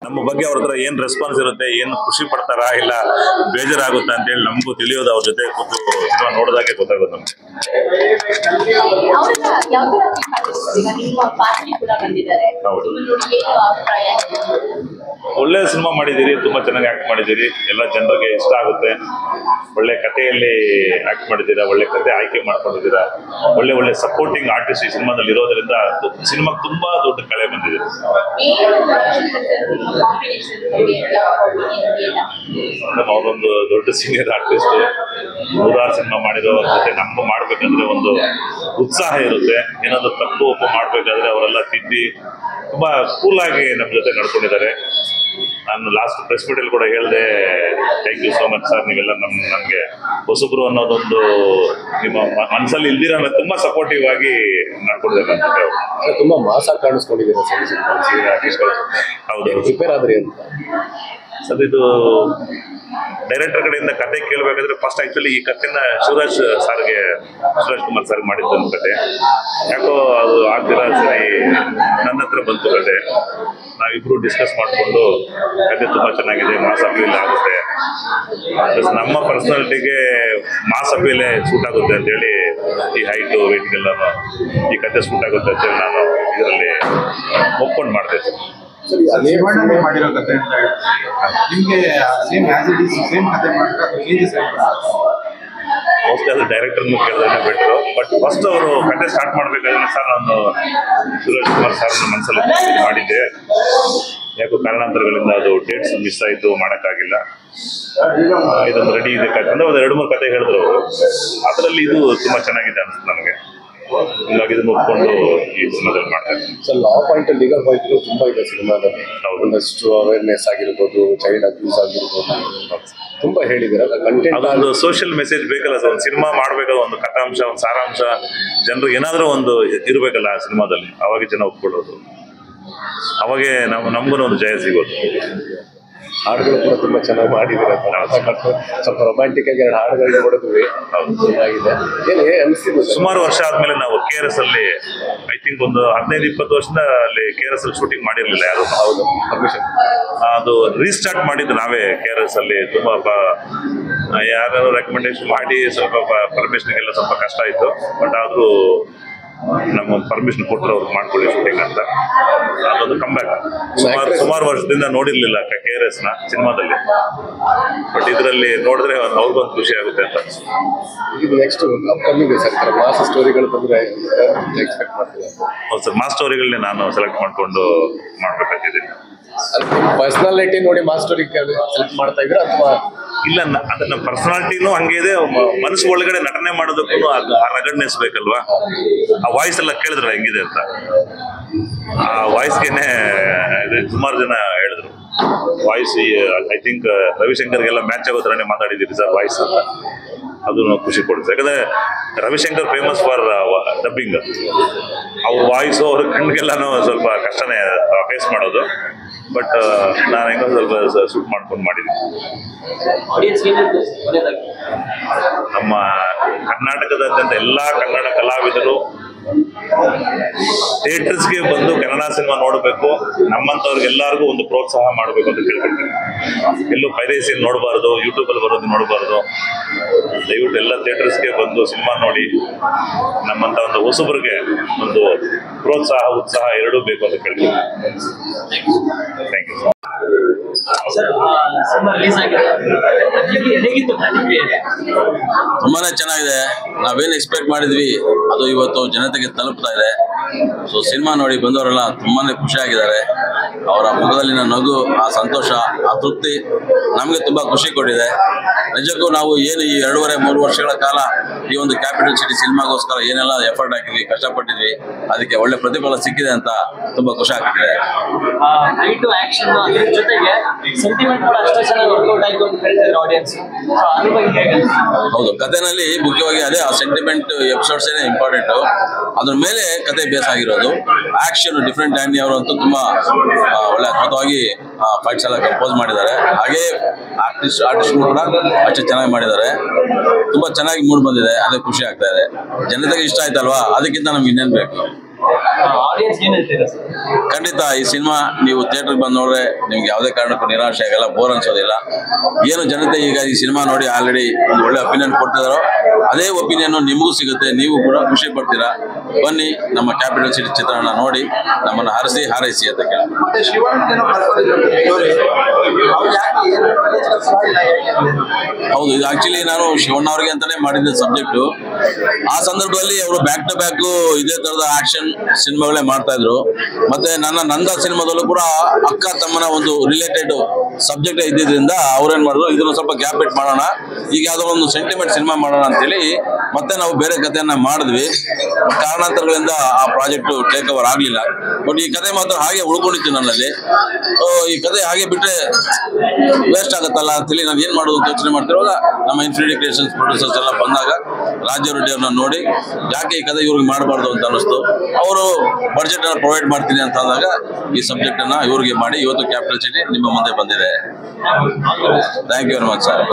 ನಮ್ಮ ಬಗ್ಗೆ ಅವ್ರ ಹತ್ರ ಏನ್ ರೆಸ್ಪಾನ್ಸ್ ಇರುತ್ತೆ, ಏನು ಖುಷಿ ಪಡ್ತಾರಾ ಇಲ್ಲ ಬೇಜಾರಾಗುತ್ತಾ ಅಂತ ಹೇಳಿ ನಮಗೂ ತಿಳಿಯೋದು ಅವ್ರ ಜೊತೆ ಕೂತು ಸಿನಿಮಾ ನೋಡಿದಾಗೆ ಗೊತ್ತಾಗುತ್ತೆ ನಮ್ಗೆ. ಒಳ್ಳೆ ಸಿನಿಮಾ ಮಾಡಿದ್ದೀರಿ, ತುಂಬಾ ಚೆನ್ನಾಗಿ ಆಕ್ಟ್ ಮಾಡಿದ್ದೀರಿ, ಎಲ್ಲ ಜನರಿಗೆ ಇಷ್ಟ ಆಗುತ್ತೆ. ಒಳ್ಳೆ ಕಥೆಯಲ್ಲಿ ಆಕ್ಟ್ ಮಾಡಿದ್ದೀರಾ, ಒಳ್ಳೆ ಕಥೆ ಆಯ್ಕೆ ಮಾಡ್ಕೊಂಡಿದ್ದೀರಾ, ಒಳ್ಳೆ ಒಳ್ಳೆ ಸಪೋರ್ಟಿಂಗ್ ಆರ್ಟಿಸ್ಟ್ ಈ ಸಿನಿಮಾದಲ್ಲಿ ಇರೋದ್ರಿಂದ ಸಿನಿಮಾಗೆ ತುಂಬಾ ದೊಡ್ಡ ಕಳೆ ಬಂದಿದೆ. ಅವರೊಂದು ದೊಡ್ಡ ಸೀನಿಯರ್ ಆರ್ಟಿಸ್ಟ್, 106 ಸಿನಿಮಾ ಮಾಡಿರೋ ಜೊತೆ ನಮ್ಗೂ ಮಾಡ್ಬೇಕಂದ್ರೆ ಒಂದು ಉತ್ಸಾಹ ಇರುತ್ತೆ. ಏನಾದ್ರು ತಪ್ಪು ಒಪ್ಪು ಮಾಡ್ಬೇಕಾದ್ರೆ ಅವರೆಲ್ಲ ತಿದ್ದಿ ತುಂಬಾ ಕೂಲ್ ಆಗಿ ನಮ್ಮ ಜೊತೆ ನಡ್ಕೊಂಡಿದ್ದಾರೆ. ನಾನು ಲಾಸ್ಟ್ ಪ್ರೆಸ್ ಮೀಟ್ ಅಲ್ಲಿ ಕೂಡ ಹೇಳಿದೆ, thank you so much sir, ನೀವೆಲ್ಲ ನಮ್ಗೆ ಹೊಸಬ್ರು ಅನ್ನೋದೊಂದು ನಿಮ್ಮ ಮನಸ್ಸಲ್ಲಿ ಇಲ್ದಿರ ತುಂಬಾ ಸಪೋರ್ಟಿವ್ ಆಗಿ ನಡ್ಕೊಂಡಿದ್ದಾರೆ. ತುಂಬಾ ಮಾಸ ಕಾಣಿಸ್ಕೊಂಡಿದ್ದೀರಾ ಹೌದು, ಪ್ರಿಪೇರ್ ಆದ್ರಿ ಅಂತ ಸರ್. ಇದು ಡೈರೆಕ್ಟರ್ ಕಡೆಯಿಂದ ಕತೆ ಕೇಳಬೇಕಾದ್ರೆ ಫಸ್ಟ್ ಆಕ್ಚುಲಿ ಈ ಕಥೆನ ಶಿವರಾಜ್ ಕುಮಾರ್ ಸರ್ಗೆ ಮಾಡಿದ್ದು ಕತೆ. ಯಾಕೋ ಅದು ಆಗ್ತಿಲ್ಲ, ಸರಿ ನನ್ನ ಹತ್ರ ಬಂತು ಕತೆ. ನಾವಿಬ್ರು ಡಿಸ್ಕಸ್ ಮಾಡಿಕೊಂಡು ಕತೆ ತುಂಬಾ ಚೆನ್ನಾಗಿದೆ, ಮಾಸ್ ಅಪೀಲ್ ಆಗುತ್ತೆ, ನಮ್ಮ ಪರ್ಸನಾಲಿಟಿಗೆ ಮಾಸ್ ಅಪೀಲೇ ಸೂಟ್ ಆಗುತ್ತೆ ಅಂತೇಳಿ, ಈ ಹೈಟು ವೇಟ್ಗೆಲ್ಲ ಈ ಕತೆ ಸೂಟ್ ಆಗುತ್ತೆ ಅಂತೇಳಿ ನಾನು ಇದರಲ್ಲಿ ಒಪ್ಕೊಂಡು ಮಾಡಿದೆ. ಮಾಡಿರೋ ಕತೆ ಅಂತ ನಿಮ್ಗೆ same as it is same ಕತೆ ಮಾಡಿದ್ರೆ ಮೋಸ್ಟ್ಲಿ ಅದು ಡೈರೆಕ್ಟರ್ನು ಕೇಳಿದ್ರೆ ಬೆಟ್ರು. ಬಟ್ ಫಸ್ಟ್ ಅವರು ಕತೆ ಸ್ಟಾರ್ಟ್ ಮಾಡ್ಬೇಕಾದ್ರೆ ಸರ್ ನಾನು ಶಿವರಾಜ್ ಕುಮಾರ್ ಸರ್ನ ಮನಸ್ಸಲ್ಲಿ ಮಾಡಿದ್ದೆ, ಯಾಕೋ ಕಾರಣಾಂತರಗಳಿಂದ ಅದು ಡೇಟ್ಸ್ ಮಿಸ್ ಆಯಿತು, ಮಾಡೋಕ್ಕಾಗಿಲ್ಲ. ಇದೊಂದು ರೆಡಿ ಇದೆ ಕತೆ ಅಂದ್ರೆ ಒಂದು 2-3 ಕತೆ ಹೇಳಿದ್ರು ಅವರು. ಅದರಲ್ಲಿ ಇದು ತುಂಬಾ ಚೆನ್ನಾಗಿದೆ ಅನಿಸ್ತು ನನಗೆ. ಹೀಗಾಗಿ ಇದನ್ನು ಒಪ್ಕೊಂಡು ಈ ಸಿನಿಮಾದಲ್ಲಿ ಮಾಡ್ತಾರೆ. ಸೊ ಲಾ ಪಾಯಿಂಟ್ ಲೀಗಲ್ ಪಾಯಿಂಟ್ ತುಂಬಾ ಇದೆ ಸಿನಿಮಾದಲ್ಲಿ. ಒಂದಷ್ಟು ಅವೇರ್ನೆಸ್ ಆಗಿರ್ಬೋದು, ಚೈಲ್ಡ್ ಅಬ್ಯೂಸ್ ಆಗಿರ್ಬೋದು, ತುಂಬಾ ಹೇಳಿದಿರಲ್ಲ ಕಂಟೆಂಟ್. ಅದೊಂದು ಸೋಷಿಯಲ್ ಮೆಸೇಜ್ ಬೇಕಲ್ಲ ಸರ್, ಒಂದು ಸಿನಿಮಾ ಮಾಡ್ಬೇಕಾದ್ರೆ ಒಂದು ಕಥಾಂಶ, ಒಂದು ಸಾರಾಂಶ, ಜನರು ಏನಾದರೂ ಒಂದು ಇರಬೇಕಲ್ಲ ಆ ಸಿನಿಮಾದಲ್ಲಿ. ಅವಾಗ ಜನ ಒಪ್ಕೊಳ್ಳೋದು, ಅವಾಗೇ ನಮಗೂ ಒಂದು ಜಯ ಸಿಗೋದು. ಹಾಡುಗಳು ಕೂಡ ತುಂಬಾ ಚೆನ್ನಾಗಿ ಮಾಡಿದ್ದೀರ. ಸ್ವಲ್ಪ ರೊಮ್ಯಾಂಟಿಕ್ ಆಗಿ 2 ಹಾಡುಗಳನ್ನ ನೋಡಿದ್ವಿ, ಚೆನ್ನಾಗಿದೆ. ಏನೇ ಅನಿಸ್ತಿದೆ? ಸುಮಾರು ವರ್ಷ ಆದ್ಮೇಲೆ ನಾವು KRS ಅಲ್ಲಿ ಐ ಥಿಂಕ್ ಒಂದು 15-20 ವರ್ಷದಿಂದ ಅಲ್ಲಿ KRS ಅಲ್ಲಿ ಶೂಟಿಂಗ್ ಮಾಡಿರ್ಲಿಲ್ಲ ಯಾರು. ಹೌದು, ಪರ್ಮಿಷನ್ ಅದು ರೀಸ್ಟಾರ್ಟ್ ಮಾಡಿದ್ದು ನಾವೇ KRS ಅಲ್ಲಿ. ತುಂಬಾ ಯಾರು ರೆಕಮೆಂಡೇಶನ್ ಮಾಡಿ ಸ್ವಲ್ಪ ಪರ್ಮಿಷನ್ಗೆಲ್ಲ ಸ್ವಲ್ಪ ಕಷ್ಟ ಆಯಿತು. ಬಟ್ ಆದರೂ ನಮ್ಮ ಪರ್ಮಿಷನ್ ಕೊಟ್ಟರು ಅವ್ರು ಮಾಡ್ಕೊಳ್ಳಿ ಶೂಟಿಂಗ್ ಅಂತ. ಅದೊಂದು ಕಂಬ್ಯಾಕ್. ಸುಮಾರು ವರ್ಷದಿಂದ ನೋಡಿರ್ಲಿಲ್ಲ KRS ನ ಸಿನಿಮಾದಲ್ಲಿ. ಬಟ್ ಇದರಲ್ಲಿ ನೋಡಿದ್ರೆ ಅವ್ರಿಗೊಂದು ಖುಷಿ ಆಗುತ್ತೆ ಅಂತ. ಇದು ನೆಕ್ಸ್ಟ್ ಅಪ್ಕಮಿಂಗ್ ಸರ್ ಮಾಸ್ ಸ್ಟೋರಿಗಳು ಬಂದ್ರೆ ಎಕ್ಸ್ಪೆಕ್ಟ್ ಮಾಡ್ತೀವಿ. ಹೌದು ಸರ್, ಮಾಸ್ ಸ್ಟೋರಿಗಳನ್ನೇ ನಾನು ಸೆಲೆಕ್ಟ್ ಮಾಡ್ಕೊಂಡು ಮಾಡ್ಬೇಕಾಗಿದ್ದೀನಿ. ಪರ್ಸನಾಲಿಟಿ ನೋಡಿ ಮಾಸ್ ಸ್ಟೋರಿ ಸೆಲೆಕ್ಟ್ ಮಾಡ್ತಾ ಇದ್ರೆ ಅಥವಾ ಇಲ್ಲ, ಅದನ್ನ ಪರ್ಸನಾಲಿಟಿನೂ ಹಂಗೆ ಇದೆ, ಮನಸ್ಸು ಒಳಗಡೆ ನಟನೆ ಮಾಡೋದಕ್ಕೂ ಆ ರಗಡ್ನೆಸ್ ಬೇಕಲ್ವಾ. ಆ ವಾಯ್ಸ್ ಎಲ್ಲ ಕೇಳಿದ್ರೆ ಹೆಂಗಿದೆ ಅಂತ, ಆ ವಾಯ್ಸ್ಗೆನೆ ಸುಮಾರು ಜನ ಹೇಳಿದ್ರು ವಾಯ್ಸ್ ಐ ಥಿಂಕ್ ರವಿಶಂಕರ್ಗೆಲ್ಲ ಮ್ಯಾಚ್ ಆಗೋ ಥರನೇ ಮಾತಾಡಿದ್ದೀರಿ ಸರ್ ವಾಯ್ಸ್ ಅಂತ. ಅದು ಖುಷಿ ಕೊಡುತ್ತೆ. ಯಾಕಂದ್ರೆ ರವಿಶಂಕರ್ ಫೇಮಸ್ ಫಾರ್ ಡಬ್ಬಿಂಗ್. ಅವ್ರ ವಾಯ್ಸು ಅವ್ರ ಕಣ್ಗೆಲ್ಲನೂ ಸ್ವಲ್ಪ ಕಷ್ಟನೇ ಫೇಸ್ ಮಾಡೋದು. ಬಟ್ ನಾನು ಹೆಂಗೋ ಸ್ವಲ್ಪ ಶೂಟ್ ಮಾಡ್ಕೊಂಡು ಮಾಡಿದ್ದೀನಿ. ನಮ್ಮ ಕರ್ನಾಟಕದಾದ್ಯಂತ ಎಲ್ಲ ಕನ್ನಡ ಕಲಾವಿದರು ಥಿಯೇಟರ್ಸ್ಗೆ ಬಂದು ಕನ್ನಡ ಸಿನಿಮಾ ನೋಡಬೇಕು. ನಮ್ಮಂಥವ್ರಿಗೆಲ್ಲರಿಗೂ ಒಂದು ಪ್ರೋತ್ಸಾಹ ಮಾಡಬೇಕು ಅಂತ ಕೇಳ್ಕೊಳ್ತೀನಿ. ಎಲ್ಲೂ ಪೈರೇಸಿ ನೋಡಬಾರ್ದು, ಯೂಟ್ಯೂಬಲ್ಲಿ ಬರೋದು ನೋಡಬಾರ್ದು. ದಯವಿಟ್ಟು ಎಲ್ಲ ಥಿಯೇಟರ್ಸ್ಗೆ ಬಂದು ಸಿನಿಮಾ ನೋಡಿ ನಮ್ಮಂಥ ಒಂದು ಹೊಸಬರಿಗೆ ಒಂದು ಪ್ರೋತ್ಸಾಹ, ಉತ್ಸಾಹ ಎರಡೂ ಬೇಕು ಅಂತ ಕೇಳ್ತೀನಿ. Thank you. ತುಂಬಾನೇ ಚೆನ್ನಾಗಿದೆ. ನಾವೇನು ಎಕ್ಸ್ಪೆಕ್ಟ್ ಮಾಡಿದ್ವಿ ಅದು ಇವತ್ತು ಜನತೆಗೆ ತಲುಪ್ತಾ ಇದೆ. ಸೊ ಸಿನಿಮಾ ನೋಡಿ ಬಂದವರೆಲ್ಲ ತುಂಬಾನೇ ಖುಷಿಯಾಗಿದ್ದಾರೆ. ಅವರ ಮುಖದಲ್ಲಿನ ನಗು, ಆ ಸಂತೋಷ, ಆ ತೃಪ್ತಿ ನಮಗೆ ತುಂಬಾ ಖುಷಿ ಕೊಟ್ಟಿದೆ. ನಿಜಕ್ಕೂ ನಾವು ಏನು ಈ 2.5-3 ವರ್ಷಗಳ ಕಾಲ ಈ ಒಂದು ಕ್ಯಾಪಿಟಲ್ ಸಿಟಿ ಸಿನಿಮಾಗೋಸ್ಕರ ಏನೆಲ್ಲ ಎಫರ್ಟ್ ಹಾಕಿದ್ವಿ, ಕಷ್ಟಪಟ್ಟಿದ್ವಿ, ಅದಕ್ಕೆ ಒಳ್ಳೆ ಪ್ರತಿಫಲ ಸಿಕ್ಕಿದೆ ಅಂತ ತುಂಬಾ ಖುಷಿ ಆಗ್ತಿದೆ. ಹೌದು, ಕಥೆನಲ್ಲಿ ಮುಖ್ಯವಾಗಿ ಅದೇ ಆ ಸೆಂಟಿಮೆಂಟ್ ಎಪಿಸೋಡ್ಸ್ ಏನೇ ಇಂಪಾರ್ಟೆಂಟ್. ಅದ್ರ ಮೇಲೆ ಕತೆ ಬೇಸ್ ಆಗಿರೋದು. ಆಕ್ಷನ್ ಡಿಫ್ರೆಂಟ್ ಆ್ಯಂಡಿ ಅವರು ಅಂತೂ ತುಂಬಾ ಒಳ್ಳೆ ಅದ್ಭುತವಾಗಿ ಫೈಟ್ಸ್ ಎಲ್ಲ ಕಂಪೋಸ್ ಮಾಡಿದ್ದಾರೆ. ಹಾಗೆ ಆರ್ಟಿಸ್ಟ್ ಕೂಡ ಅಷ್ಟೇ ಚೆನ್ನಾಗಿ ಮಾಡಿದ್ದಾರೆ. ತುಂಬಾ ಚೆನ್ನಾಗಿ ಮೂಡ್ ಬಂದಿದೆ, ಅದೇ ಖುಷಿ ಆಗ್ತಾ ಇದೆ. ಜನತೆಗೆ ಇಷ್ಟ ಆಯ್ತಲ್ವಾ, ಅದಕ್ಕಿಂತ ನಮ್ಗೆ ಇನ್ನೇನು ಬೇಕು. ಆಡಿಯನ್ಸ್ ಏನ್ ಹೇಳ್ತೀರಾ ಸರ್? ಖಂಡಿತ ಈ ಸಿನಿಮಾ ನೀವು ಥಿಯೇಟರ್ಗೆ ಬಂದು ನೋಡ್ರೆ ನಿಮ್ಗೆ ಯಾವುದೇ ಕಾರಣಕ್ಕೂ ನಿರಾಶೆ ಆಗಲ್ಲ, ಬೋರ್ ಅನ್ಸೋದಿಲ್ಲ. ಏನು ಜನತೆ ಈಗ ಈ ಸಿನಿಮಾ ನೋಡಿ ಆಲ್ರೆಡಿ ಒಂದು ಒಳ್ಳೆ ಒಪಿನಿಯನ್ ಕೊಡ್ತಿದಾರೋ ಅದೇ ಒಪಿನಿಯನ್ ನಿಮಗೂ ಸಿಗುತ್ತೆ, ನೀವು ಕೂಡ ಖುಷಿ ಪಡ್ತೀರಾ. ಬನ್ನಿ ನಮ್ಮ ಕ್ಯಾಪಿಟಲ್ ಸಿಟಿ ಚಿತ್ರಣ ನೋಡಿ ನಮ್ಮನ್ನು ಹರಸಿ ಹಾರೈಸಿ ಅಂತ ಕೇಳಿ. ಮತ್ತೆ ಶಿವಣ್ಣ ಹೌದು, ಇದು ಆಕ್ಚುಲಿ ನಾನು ಶಿವಣ್ಣ ಅವ್ರಿಗೆ ಅಂತಾನೆ ಮಾಡಿದ್ದ ಸಬ್ಜೆಕ್ಟು. ಆ ಸಂದರ್ಭದಲ್ಲಿ ಅವರು ಬ್ಯಾಕ್ ಟು ಬ್ಯಾಕ್ ಇದೇ ತರದ ಆಕ್ಷನ್ ಸಿನಿಮಾಗಳೇ ಮಾಡ್ತಾ ಇದ್ರು. ಮತ್ತೆ ನನ್ನ ನಂದ ಸಿನಿಮಾದಲ್ಲೂ ಕೂಡ ಅಕ್ಕ ತಮ್ಮನ ಒಂದು ರಿಲೇಟೆಡ್ ಸಬ್ಜೆಕ್ಟ್ ಇದ್ದಿದ್ರಿಂದ ಅವ್ರೇನ್ ಮಾಡಿದ್ರು, ಇದನ್ನು ಸ್ವಲ್ಪ ಗ್ಯಾಪ್ ಇಟ್ ಮಾಡೋಣ, ಈಗ ಯಾವ್ದೋ ಒಂದು ಸೆಂಟಿಮೆಂಟ್ ಸಿನಿಮಾ ಮಾಡೋಣ ಅಂತೇಳಿ ಮತ್ತೆ ನಾವು ಬೇರೆ ಕಥೆಯನ್ನ ಮಾಡಿದ್ವಿ. ಕಾರಣಾಂತರಗಳಿಂದ ಆ ಪ್ರಾಜೆಕ್ಟ್ ಟೇಕ್ ಓವರ್ ಆಗ್ಲಿಲ್ಲ. ಬಟ್ ಈ ಕಥೆ ಮಾತ್ರ ಹಾಗೆ ಉಳ್ಕೊಂಡಿತ್ತು ನನ್ನಲ್ಲಿ. ಈ ಕಥೆ ಹಾಗೆ ಬಿಟ್ರೆ ವೇಸ್ಟ್ ಆಗತ್ತಲ್ಲ ಅಂತೇಳಿ ನಾನು ಏನ್ ಮಾಡೋದು ಅಂತ ಯೋಚನೆ ಮಾಡ್ತಿರುವಾಗ ನಮ್ಮ ಇನ್ಫಿನಿಟಿ ಕ್ರಿಯೇಷನ್ಸ್ ಪ್ರೊಡ್ಯೂಸರ್ಸ್ ಎಲ್ಲ ಬಂದಾಗ ರಾಜ್ಯ ರೆಡ್ಡಿ ಅವ್ರನ್ನ ನೋಡಿ ಯಾಕೆ ಈ ಕಥೆ ಇವ್ರಿಗೆ ಮಾಡಬಾರ್ದು ಅಂತ ಅನಿಸ್ತು. ಅವರು ಬಡ್ಜೆಟ್ ಅನ್ನ ಪ್ರೊವೈಡ್ ಮಾಡ್ತೀನಿ ಅಂತ ಅಂದಾಗ ಈ ಸಬ್ಜೆಕ್ಟ್ ಅನ್ನ ಇವ್ರಿಗೆ ಮಾಡಿ ಇವತ್ತು ಕ್ಯಾಪಿಟಲ್ ಸಿಟಿ ನಿಮ್ಮ ಮುಂದೆ ಬಂದಿದೆ. Thank you very much sir.